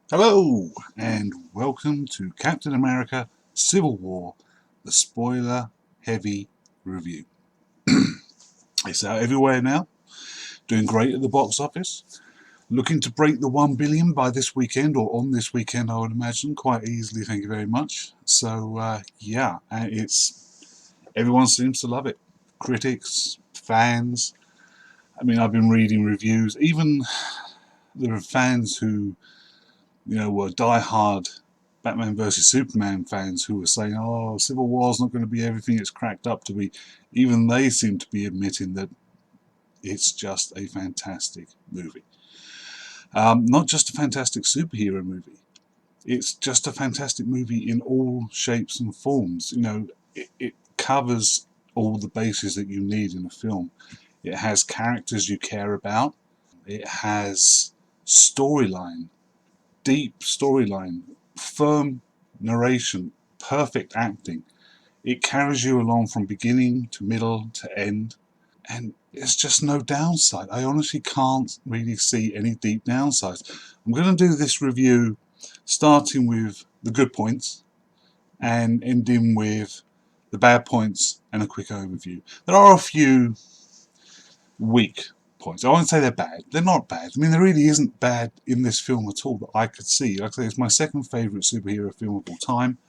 Hello, and welcome to Captain America Civil War, the spoiler heavy review. It's out everywhere now, doing great at the box office. Looking to break the 1 billion by this weekend, or on this weekend, I would imagine, quite easily. Thank you very much. So, yeah, it's everyone seems to love it. Critics, fans. I mean, I've been reading reviews. Even there are fans who were die-hard Batman vs Superman fans who were saying, "Oh, Civil War's not going to be everything it's cracked up to be." Even they seem to be admitting that it's just a fantastic movie. Not just a fantastic superhero movie. It's just a fantastic movie in all shapes and forms. It covers all the bases that you need in a film. It has characters you care about. It has storyline, deep storyline, firm narration, perfect acting. It carries you along from beginning to middle to end, and there's just no downside. I honestly can't really see any deep downsides. I'm going to do this review starting with the good points and ending with the bad points and a quick overview. There are a few weak points. I won't say they're bad. They're not bad. I mean, there really isn't bad in this film at all that I could see. Like I say, it's my second favourite superhero film of all time.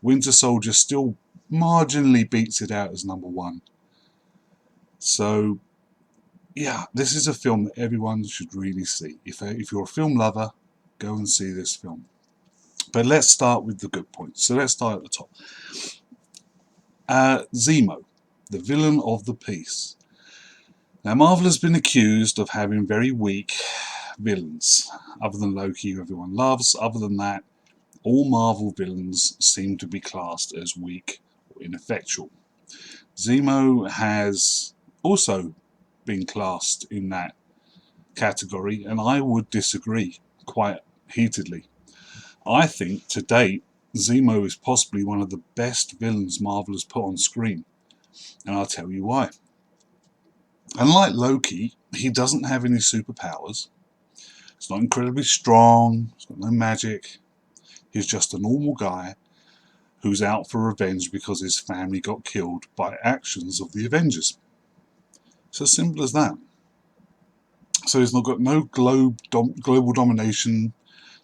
Winter Soldier still marginally beats it out as number one. So, yeah, this is a film that everyone should really see. If you're a film lover, go and see this film. But let's start with the good points. So let's start at the top. Zemo, the villain of the piece. Now, Marvel has been accused of having very weak villains, other than Loki, who everyone loves. Other than that, all Marvel villains seem to be classed as weak or ineffectual. Zemo has also been classed in that category, and I would disagree quite heatedly. I think to date, Zemo is possibly one of the best villains Marvel has put on screen, and I'll tell you why. Unlike Loki, he doesn't have any superpowers. He's not incredibly strong, he's got no magic. He's just a normal guy who's out for revenge because his family got killed by actions of the Avengers. It's as simple as that. So he's not got no global domination,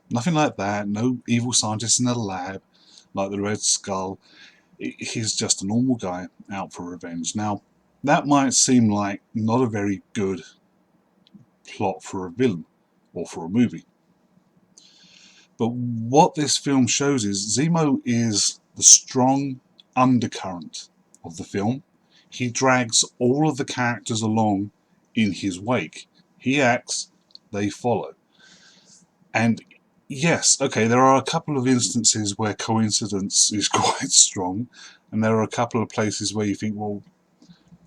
nothing like that, no evil scientists in a lab like the Red Skull. He's just a normal guy out for revenge. Now, that might seem like not a very good plot for a villain or for a movie. But what this film shows is Zemo is the strong undercurrent of the film. He drags all of the characters along in his wake. He acts, they follow. And yes, okay, there are a couple of instances where coincidence is quite strong, and there are a couple of places where you think, well,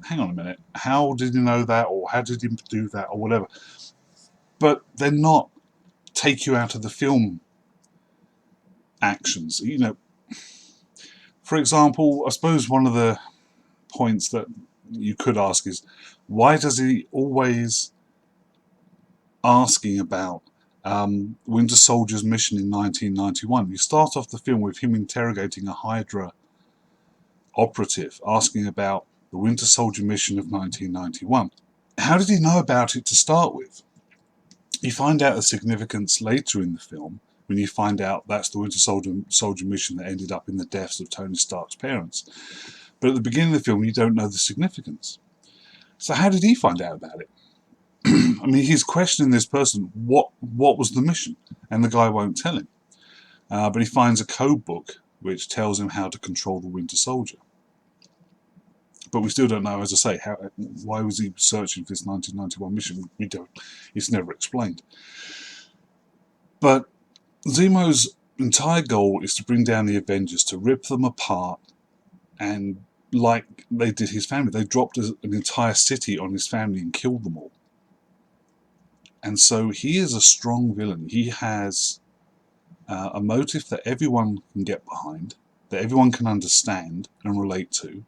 hang on a minute, how did he know that, or how did he do that, or whatever. But they're not take you out of the film actions. For example, I suppose one of the points that you could ask is, why does he always asking about Winter Soldier's mission in 1991? You start off the film with him interrogating a Hydra operative, asking about the Winter Soldier mission of 1991. How did he know about it to start with? You find out the significance later in the film when you find out that's the Winter Soldier mission that ended up in the deaths of Tony Stark's parents. But at the beginning of the film, you don't know the significance. So how did he find out about it? I mean, he's questioning this person, what was the mission? And the guy won't tell him. But he finds a code book which tells him how to control the Winter Soldier. But we still don't know, as I say, why was he searching for this 1991 mission? We don't. It's never explained. But Zemo's entire goal is to bring down the Avengers, to rip them apart, and like they did his family, they dropped an entire city on his family and killed them all. And so he is a strong villain. He has a motive that everyone can get behind, that everyone can understand and relate to.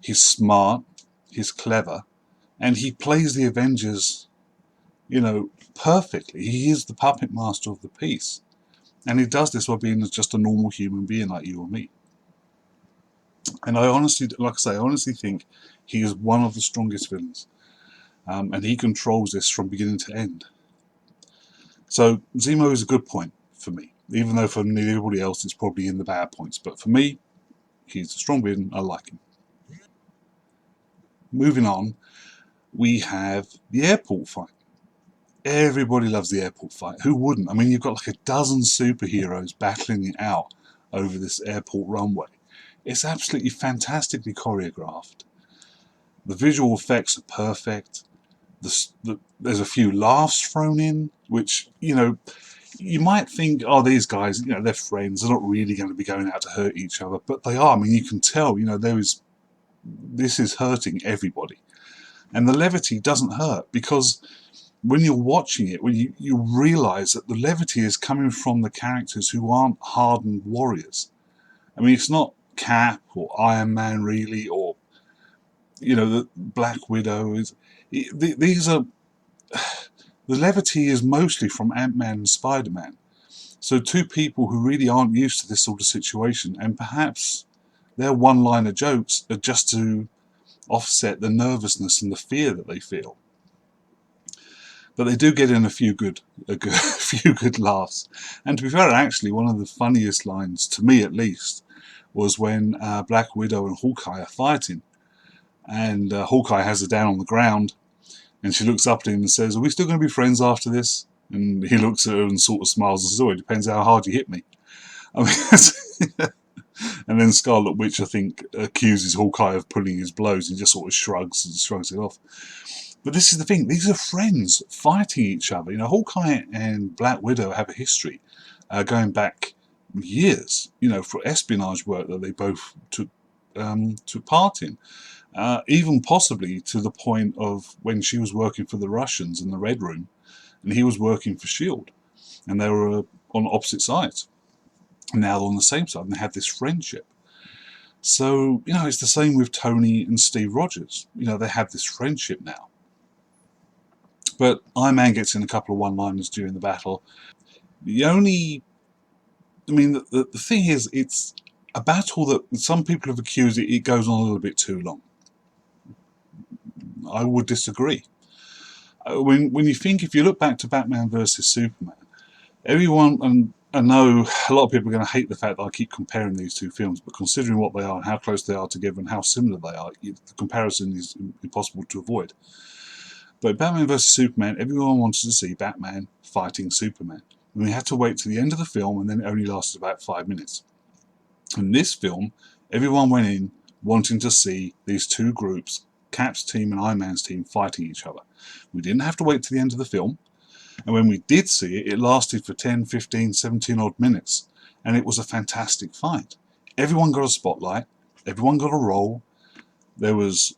He's smart, he's clever, and he plays the Avengers, perfectly. He is the puppet master of the piece. And he does this by being just a normal human being like you or me. And I honestly, like I say, I honestly think he is one of the strongest villains. And he controls this from beginning to end. So Zemo is a good point for me, even though for nearly everybody else it's probably in the bad points. But for me, he's a strong villain. I like him. Moving on, we have the airport fight. Everybody loves the airport fight. Who wouldn't? I mean, you've got like a dozen superheroes battling it out over this airport runway. It's absolutely fantastically choreographed. The visual effects are perfect. There's a few laughs thrown in, which, you know, you might think, oh, these guys, you know, they're friends. They're not really going to be going out to hurt each other, but they are. I mean, you can tell, you know, this is hurting everybody. And the levity doesn't hurt because when you're watching it, when you realise that the levity is coming from the characters who aren't hardened warriors. I mean, it's not Cap or Iron Man really, or, you know, the Black Widow. These are... The levity is mostly from Ant-Man and Spider-Man. So two people who really aren't used to this sort of situation, and perhaps their one-liner jokes are just to offset the nervousness and the fear that they feel. But they do get in a few good laughs. And to be fair, actually, one of the funniest lines, to me at least, was when Black Widow and Hawkeye are fighting. And Hawkeye has her down on the ground, and she looks up at him and says, "Are we still going to be friends after this?" And he looks at her and sort of smiles and says, "Oh, it depends how hard you hit me." I mean, and then Scarlet Witch, I think, accuses Hawkeye of pulling his blows, and just sort of shrugs it off. But this is the thing, these are friends fighting each other. You know, Hawkeye and Black Widow have a history going back years, you know, for espionage work that they both took part in. Even possibly to the point of when she was working for the Russians in the Red Room, and he was working for S.H.I.E.L.D. And they were on opposite sides. And now they're on the same side, and they have this friendship. So, you know, it's the same with Tony and Steve Rogers. You know, they have this friendship now. But Iron Man gets in a couple of one-liners during the battle. The thing is, it's a battle that some people have accused it goes on a little bit too long. I would disagree. When you think, if you look back to Batman vs Superman, everyone, and I know a lot of people are going to hate the fact that I keep comparing these two films, but considering what they are and how close they are together and how similar they are, the comparison is impossible to avoid. But Batman vs Superman, everyone wanted to see Batman fighting Superman. And we had to wait to the end of the film, and then it only lasted about 5 minutes. In this film, everyone went in wanting to see these two groups, Cap's team and Iron Man's team, fighting each other. We didn't have to wait to the end of the film. And when we did see it, it lasted for 10, 15, 17 odd minutes. And it was a fantastic fight. Everyone got a spotlight. Everyone got a role. There was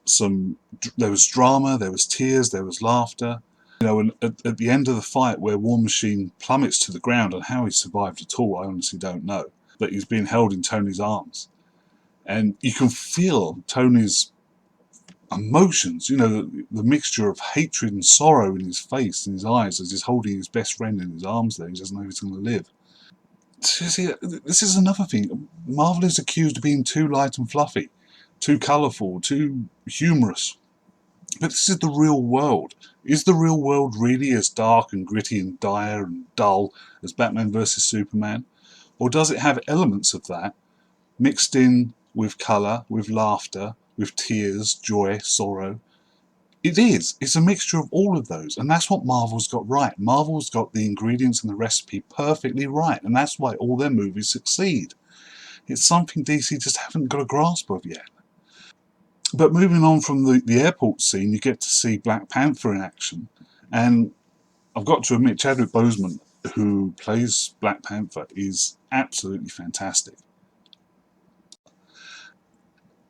drama, there was tears, there was laughter. You know, and at the end of the fight where War Machine plummets to the ground, and how he survived at all, I honestly don't know. But he's being held in Tony's arms. And you can feel Tony's emotions, you know, the mixture of hatred and sorrow in his face and his eyes as he's holding his best friend in his arms there. He doesn't know if he's going to live. See, this is another thing. Marvel is accused of being too light and fluffy, too colourful, too humorous. But this is the real world. Is the real world really as dark and gritty and dire and dull as Batman vs Superman? Or does it have elements of that mixed in with colour, with laughter, with tears, joy, sorrow? It is. It's a mixture of all of those. And that's what Marvel's got right. Marvel's got the ingredients and the recipe perfectly right. And that's why all their movies succeed. It's something DC just haven't got a grasp of yet. But moving on from the airport scene, you get to see Black Panther in action. And I've got to admit, Chadwick Boseman, who plays Black Panther, is absolutely fantastic.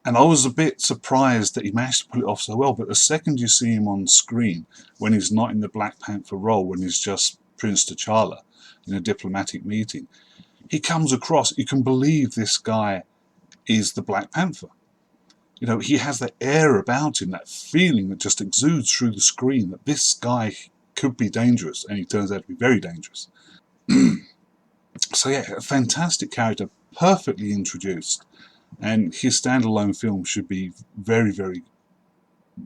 And I was a bit surprised that he managed to pull it off so well, but the second you see him on screen, when he's not in the Black Panther role, when he's just Prince T'Challa in a diplomatic meeting, he comes across, you can believe this guy is the Black Panther. You know, he has that air about him, that feeling that just exudes through the screen that this guy could be dangerous, and he turns out to be very dangerous. So So yeah, a fantastic character, perfectly introduced, and his standalone film should be very, very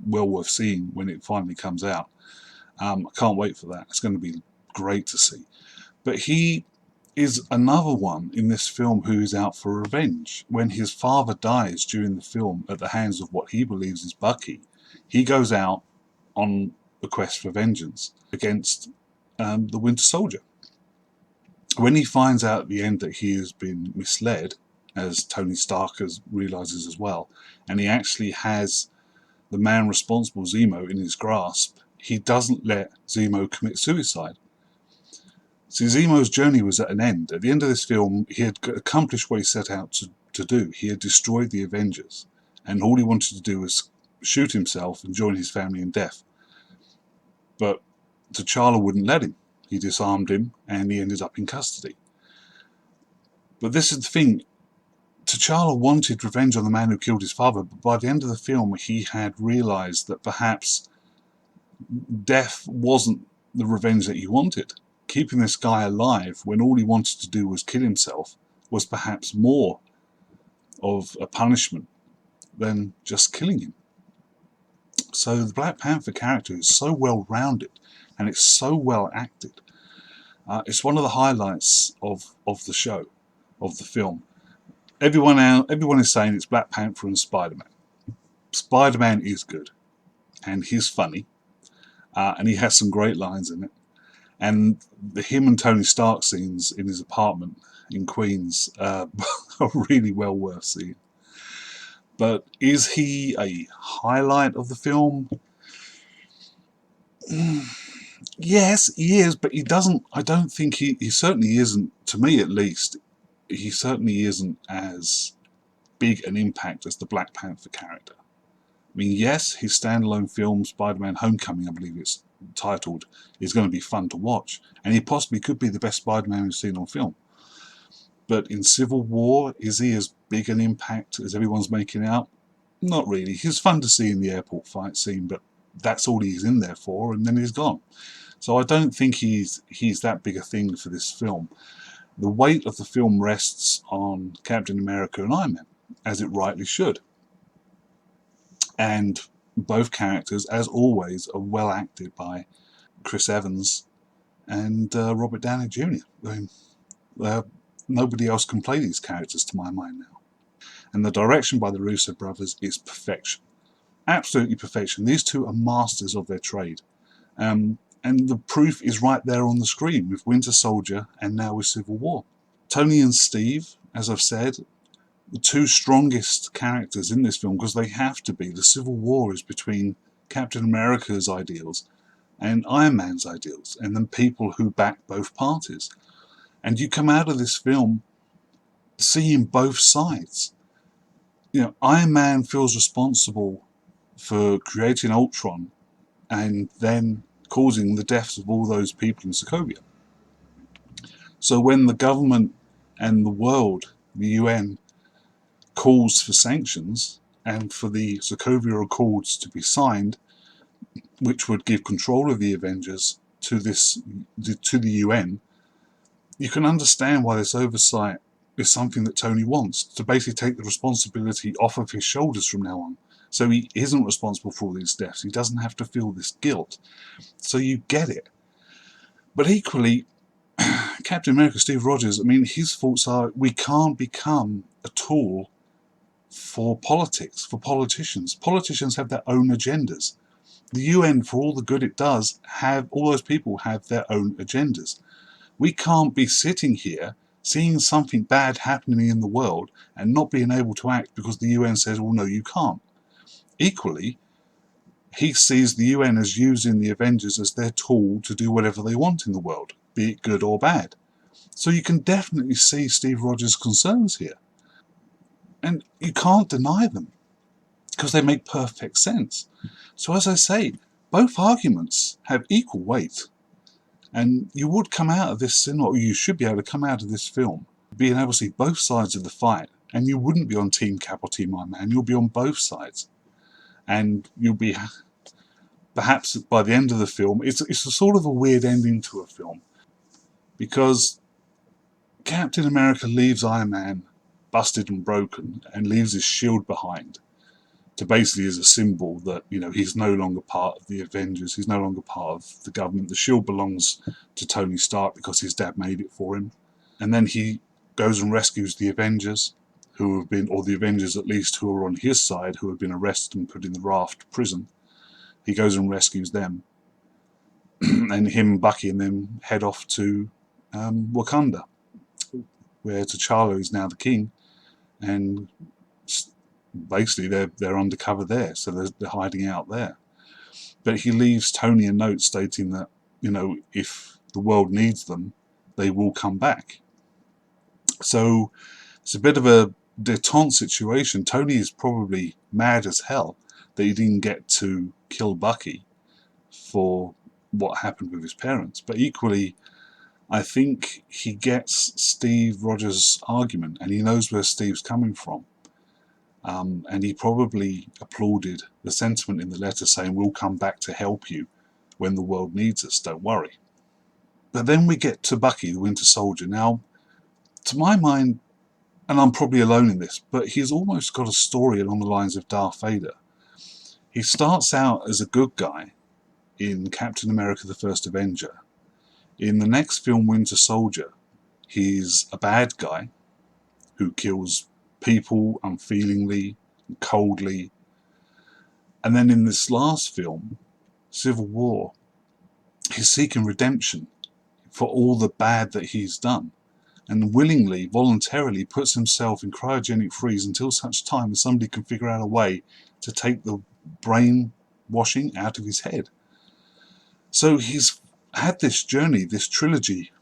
well worth seeing when it finally comes out. I can't wait for that. It's going to be great to see. But he is another one in this film who is out for revenge. When his father dies during the film at the hands of what he believes is Bucky, he goes out on a quest for vengeance against the Winter Soldier. When he finds out at the end that he has been misled, as Tony Stark realizes as well, and he actually has the man responsible, Zemo, in his grasp, he doesn't let Zemo commit suicide. See, Zemo's journey was at an end. At the end of this film, he had accomplished what he set out to do. He had destroyed the Avengers, and all he wanted to do was shoot himself and join his family in death. But T'Challa wouldn't let him. He disarmed him, and he ended up in custody. But this is the thing. T'Challa wanted revenge on the man who killed his father, but by the end of the film, he had realized that perhaps death wasn't the revenge that he wanted. Keeping this guy alive when all he wanted to do was kill himself was perhaps more of a punishment than just killing him. So the Black Panther character is so well rounded and it's so well acted. It's one of the highlights of the show, of the film. Everyone is saying it's Black Panther and Spider-Man. Spider-Man is good, and he's funny, and he has some great lines in it. And him and Tony Stark scenes in his apartment in Queens are really well worth seeing. But is he a highlight of the film? Yes, he is, but he doesn't. I don't think he certainly isn't. To me, at least, he certainly isn't as big an impact as the Black Panther character. I mean, yes, his standalone film, Spider-Man: Homecoming, I believe it's titled, is going to be fun to watch, and he possibly could be the best Spider-Man we've seen on film. But in Civil War, is he as big an impact as everyone's making out? Not really. He's fun to see in the airport fight scene, but that's all he's in there for, and then he's gone. So I don't think he's that big a thing for this film. The weight of the film rests on Captain America and Iron Man, as it rightly should. And both characters, as always, are well acted by Chris Evans and Robert Downey Jr. I mean, nobody else can play these characters to my mind now. And the direction by the Russo brothers is perfection. Absolutely perfection. These two are masters of their trade. And the proof is right there on the screen with Winter Soldier and now with Civil War. Tony and Steve, as I've said, the two strongest characters in this film, because they have to be. The Civil War is between Captain America's ideals and Iron Man's ideals, and then people who back both parties. And you come out of this film seeing both sides. You know, Iron Man feels responsible for creating Ultron and then causing the deaths of all those people in Sokovia. So when the government and the world, the UN, calls for sanctions and for the Sokovia Accords to be signed, which would give control of the Avengers to the UN, you can understand why this oversight is something that Tony wants, to basically take the responsibility off of his shoulders from now on. So he isn't responsible for all these deaths. He doesn't have to feel this guilt. So you get it. But equally, Captain America, Steve Rogers, I mean, his thoughts are, we can't become a tool for politics, for politicians. Politicians have their own agendas. The UN, for all the good it does, all those people have their own agendas. We can't be sitting here seeing something bad happening in the world and not being able to act because the UN says, well, no, you can't. Equally, he sees the UN as using the Avengers as their tool to do whatever they want in the world, be it good or bad. So you can definitely see Steve Rogers' concerns here. And you can't deny them, because they make perfect sense. So as I say, both arguments have equal weight. And you would come out of this cinema, or you should be able to come out of this film, being able to see both sides of the fight. And you wouldn't be on Team Cap or Team Iron Man, you'll be on both sides. And you'll be, perhaps by the end of the film, it's a sort of a weird ending to a film. Because Captain America leaves Iron Man busted and broken and leaves his shield behind to basically as a symbol that, you know, he's no longer part of the Avengers, he's no longer part of the government. The shield belongs to Tony Stark because his dad made it for him. And then he goes and rescues the Avengers, who have been, or the Avengers at least who are on his side, who have been arrested and put in the Raft prison. He goes and rescues them. And him, Bucky, and them head off to Wakanda, where T'Challa is now the king, and basically they're undercover there, so they're hiding out there. But he leaves Tony a note stating that, you know, if the world needs them, they will come back. So it's a bit of a détente situation. Tony is probably mad as hell that he didn't get to kill Bucky for what happened with his parents, but equally I think he gets Steve Rogers' argument and he knows where Steve's coming from. And he probably applauded the sentiment in the letter saying, we'll come back to help you when the world needs us, don't worry. But then we get to Bucky, the Winter Soldier. Now, to my mind, and I'm probably alone in this, but he's almost got a story along the lines of Darth Vader. He starts out as a good guy in Captain America the First Avenger. In the next film, Winter Soldier, he's a bad guy who kills people unfeelingly, coldly. And then in this last film, Civil War, he's seeking redemption for all the bad that he's done, and willingly, voluntarily puts himself in cryogenic freeze until such time as somebody can figure out a way to take the brainwashing out of his head. So he's had this journey, this trilogy,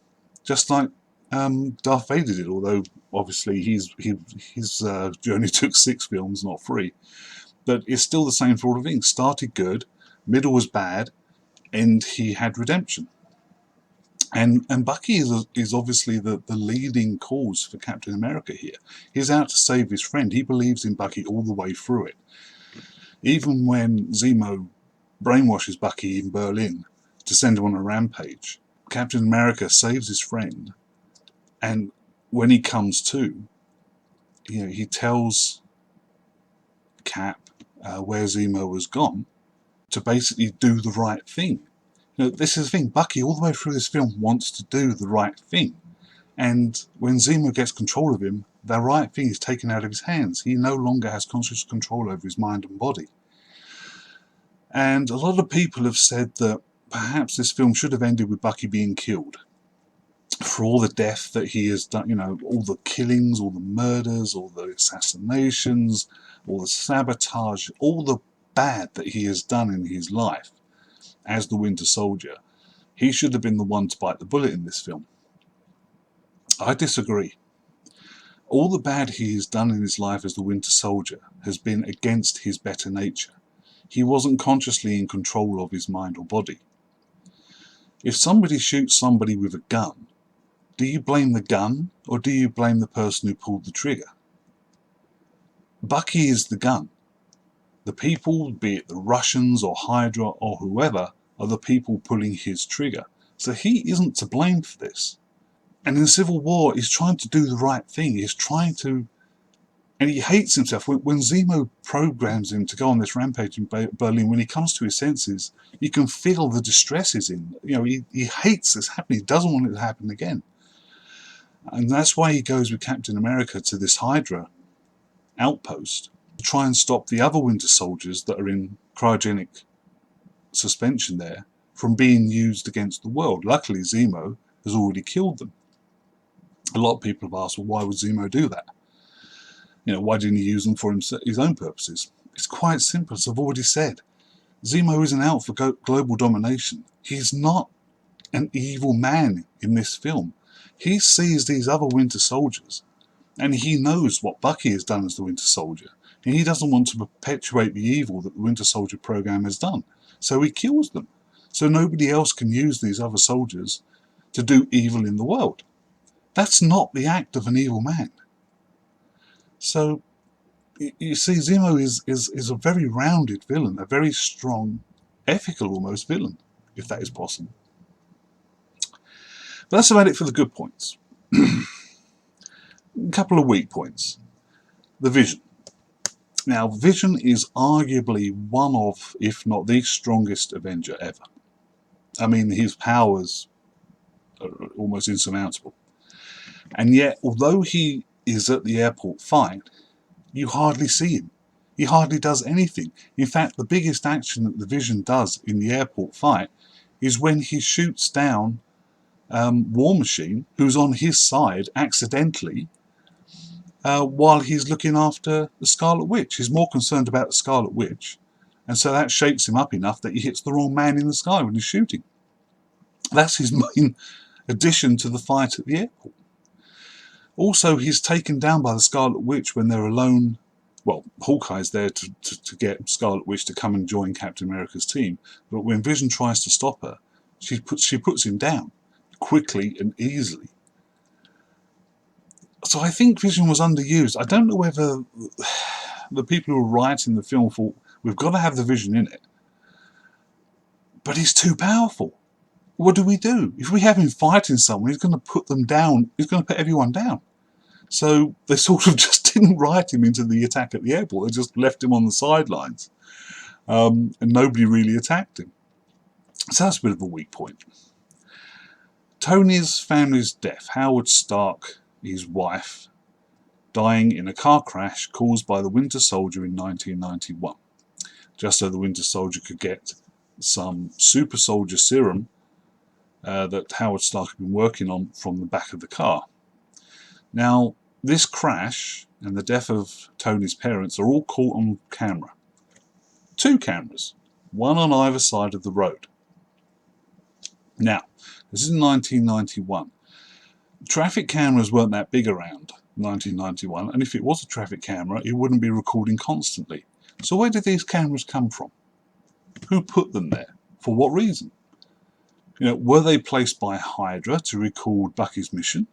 just like Darth Vader did, although obviously his journey took 6 films, not 3. But it's still the same for all the things. Started good, middle was bad, and he had redemption. And Bucky is obviously the leading cause for Captain America here. He's out to save his friend. He believes in Bucky all the way through it. Even when Zemo brainwashes Bucky in Berlin to send him on a rampage, Captain America saves his friend, and when he comes to, you know, he tells Cap where Zemo has gone to basically do the right thing. You know, this is the thing, Bucky all the way through this film wants to do the right thing, and when Zemo gets control of him, the right thing is taken out of his hands. He no longer has conscious control over his mind and body. And a lot of people have said that perhaps this film should have ended with Bucky being killed for all the death that he has done, you know, all the killings, all the murders, all the assassinations, all the sabotage, all the bad that he has done in his life as the Winter Soldier. He should have been the one to bite the bullet in this film. I disagree. All the bad he has done in his life as the Winter Soldier has been against his better nature. He wasn't consciously in control of his mind or body. If somebody shoots somebody with a gun, do you blame the gun or do you blame the person who pulled the trigger? Bucky is the gun. The people, be it the Russians or Hydra or whoever, are the people pulling his trigger. So he isn't to blame for this. And in Civil War, he's trying to do the right thing. He's trying to, and he hates himself. When Zemo programs him to go on this rampage in Berlin, when he comes to his senses, you can feel the distress he's in. You know, he hates this happening. He doesn't want it to happen again. And that's why he goes with Captain America to this Hydra outpost to try and stop the other Winter Soldiers that are in cryogenic suspension there from being used against the world. Luckily, Zemo has already killed them. A lot of people have asked, well, why would Zemo do that? You know, why didn't he use them for his own purposes? It's quite simple, as I've already said. Zemo isn't out for global domination. He's not an evil man in this film. He sees these other Winter Soldiers, and he knows what Bucky has done as the Winter Soldier, and he doesn't want to perpetuate the evil that the Winter Soldier program has done. So he kills them, so nobody else can use these other soldiers to do evil in the world. That's not the act of an evil man. So you see, Zemo is a very rounded villain, a very strong, ethical almost villain, if that is possible. But that's about it for the good points. A couple of weak points. The Vision. Now, Vision is arguably one of, if not the strongest Avenger ever. I mean, his powers are almost insurmountable. And yet, although he is at the airport fight, you hardly see him. He hardly does anything. In fact, the biggest action that the Vision does in the airport fight is when he shoots down War Machine, who's on his side accidentally, while he's looking after the Scarlet Witch. He's more concerned about the Scarlet Witch, and so that shakes him up enough that he hits the wrong man in the sky when he's shooting. That's his main addition to the fight at the airport. Also, he's taken down by the Scarlet Witch when they're alone. Well, Hawkeye's there to get Scarlet Witch to come and join Captain America's team, but when Vision tries to stop her, she puts him down quickly and easily. So I think Vision was underused. I don't know whether the people who were writing the film thought, we've got to have the Vision in it, but he's too powerful. What do we do? If we have him fighting someone, he's going to put them down. He's going to put everyone down. So they sort of just didn't write him into the attack at the airport. They just left him on the sidelines. And nobody really attacked him. So that's a bit of a weak point. Tony's family's death. Howard Stark, his wife, dying in a car crash caused by the Winter Soldier in 1991. Just so the Winter Soldier could get some super soldier serum that Howard Stark had been working on from the back of the car. Now, this crash and the death of Tony's parents are all caught on camera. 2 cameras, one on either side of the road. Now, this is in 1991. Traffic cameras weren't that big around in 1991, and if it was a traffic camera, it wouldn't be recording constantly. So where did these cameras come from? Who put them there? For what reason? Were they placed by Hydra to record Bucky's mission?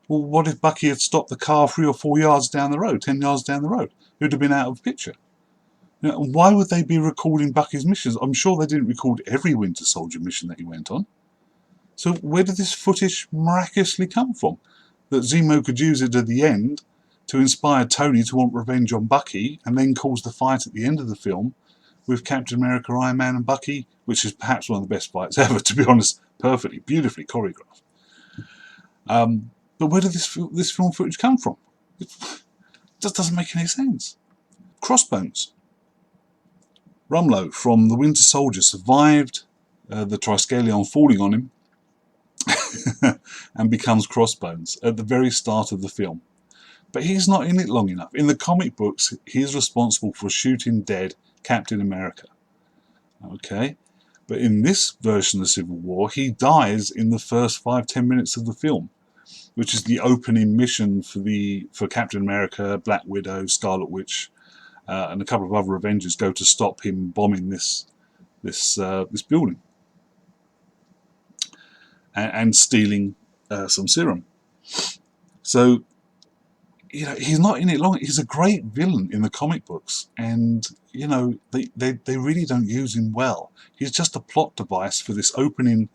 Well, what if Bucky had stopped the car 3 or 4 yards down the road, 10 yards down the road? It would have been out of picture. Why would they be recording Bucky's missions? I'm sure they didn't record every Winter Soldier mission that he went on. So where did this footage miraculously come from? That Zemo could use it at the end to inspire Tony to want revenge on Bucky, and then cause the fight at the end of the film with Captain America, Iron Man and Bucky, which is perhaps one of the best fights ever, to be honest. Perfectly, beautifully choreographed. But where did this film footage come from? It just doesn't make any sense. Crossbones. Rumlow from the Winter Soldier survived the Triskelion falling on him and becomes Crossbones at the very start of the film. But he's not in it long enough. In the comic books, he's responsible for shooting dead Captain America. Okay? But in this version of Civil War, he dies in the first 5-10 minutes of the film, which is the opening mission for Captain America, Black Widow, Scarlet Witch, and a couple of other Avengers go to stop him bombing this building and stealing some serum. So, he's not in it long. He's a great villain in the comic books, and they really don't use him well. He's just a plot device for this opening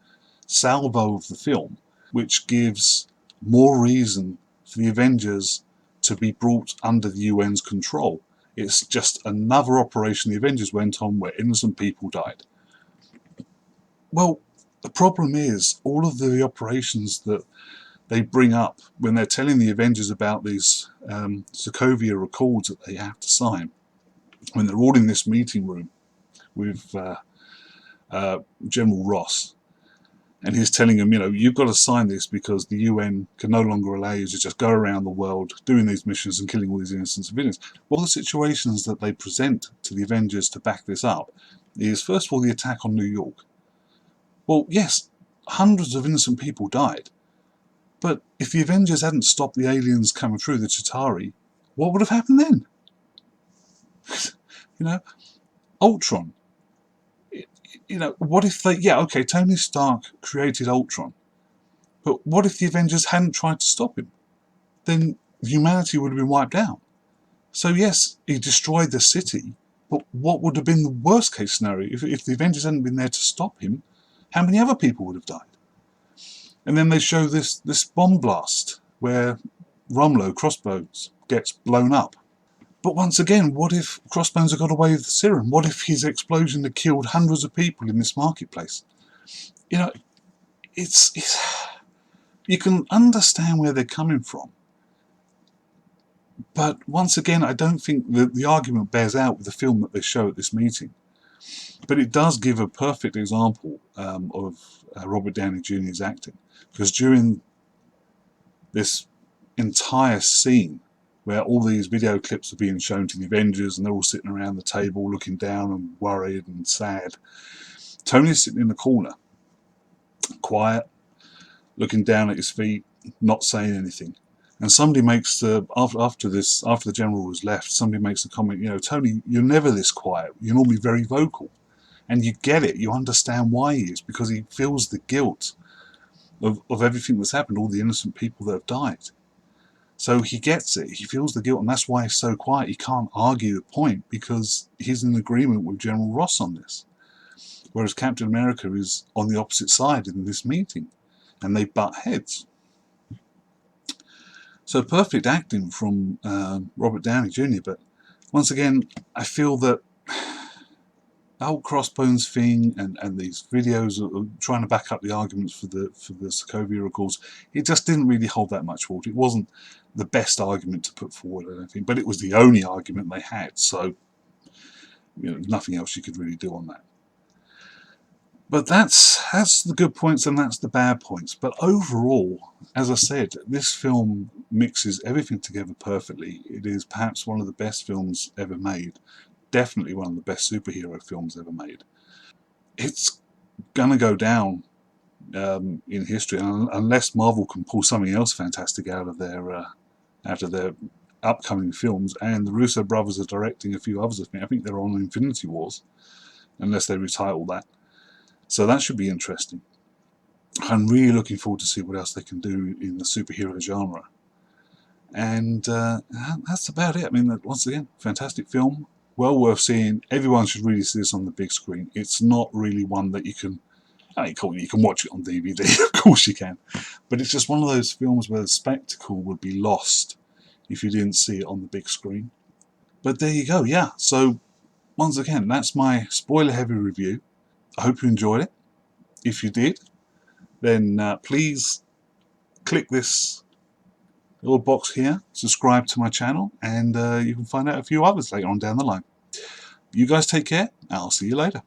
salvo of the film, which gives more reason for the Avengers to be brought under the UN's control. It's just another operation the Avengers went on where innocent people died. Well, the problem is all of the operations that they bring up when they're telling the Avengers about these Sokovia Accords that they have to sign, when they're all in this meeting room with General Ross, and he's telling them, you've got to sign this because the UN can no longer allow you to just go around the world doing these missions and killing all these innocent civilians. Well, the situations that they present to the Avengers to back this up is, first of all, the attack on New York. Well, yes, hundreds of innocent people died, but if the Avengers hadn't stopped the aliens coming through, the Chitauri, what would have happened then? Ultron. What if they... Tony Stark created Ultron, but what if the Avengers hadn't tried to stop him? Then humanity would have been wiped out. So yes, he destroyed the city, but what would have been the worst case scenario? If the Avengers hadn't been there to stop him, how many other people would have died? And then they show this bomb blast where Romolo Crossbones gets blown up. But once again, what if Crossbones had got away with the serum? What if his explosion had killed hundreds of people in this marketplace? You know, it's you can understand where they're coming from. But once again, I don't think that the argument bears out with the film that they show at this meeting. But it does give a perfect example of Robert Downey Jr.'s acting. Because during this entire scene, where all these video clips are being shown to the Avengers and they're all sitting around the table looking down and worried and sad, Tony's sitting in the corner, quiet, looking down at his feet, not saying anything. And somebody makes after the general has left, somebody makes a comment, you know, Tony, you're never this quiet. You're normally very vocal. And you get it. You understand why he is, because he feels the guilt of everything that's happened, all the innocent people that have died. So he gets it. He feels the guilt, and that's why he's so quiet. He can't argue the point because he's in agreement with General Ross on this. Whereas Captain America is on the opposite side in this meeting, and they butt heads. So perfect acting from Robert Downey Jr. But once again, I feel that the whole Crossbones thing and these videos of trying to back up the arguments for the Sokovia Accords, it just didn't really hold that much water. It wasn't the best argument to put forward, I don't think, but it was the only argument they had. So, you know, nothing else you could really do on that. But that's the good points and that's the bad points. But overall, as I said, this film mixes everything together perfectly. It is perhaps one of the best films ever made. Definitely one of the best superhero films ever made. It's gonna go down in history unless Marvel can pull something else fantastic out of their upcoming films. And the Russo brothers are directing a few others. I think they're on Infinity Wars, unless they retitle that. So that should be interesting. I'm really looking forward to see what else they can do in the superhero genre. And that's about it. I mean, once again, fantastic film. Well worth seeing. Everyone should really see this on the big screen. It's not really one that you can... I mean, you can watch it on DVD, of course you can. But it's just one of those films where the spectacle would be lost if you didn't see it on the big screen. But there you go, yeah. So, once again, that's my spoiler-heavy review. I hope you enjoyed it. If you did, then please click this little box here, subscribe to my channel, and you can find out a few others later on down the line. You guys take care, and I'll see you later.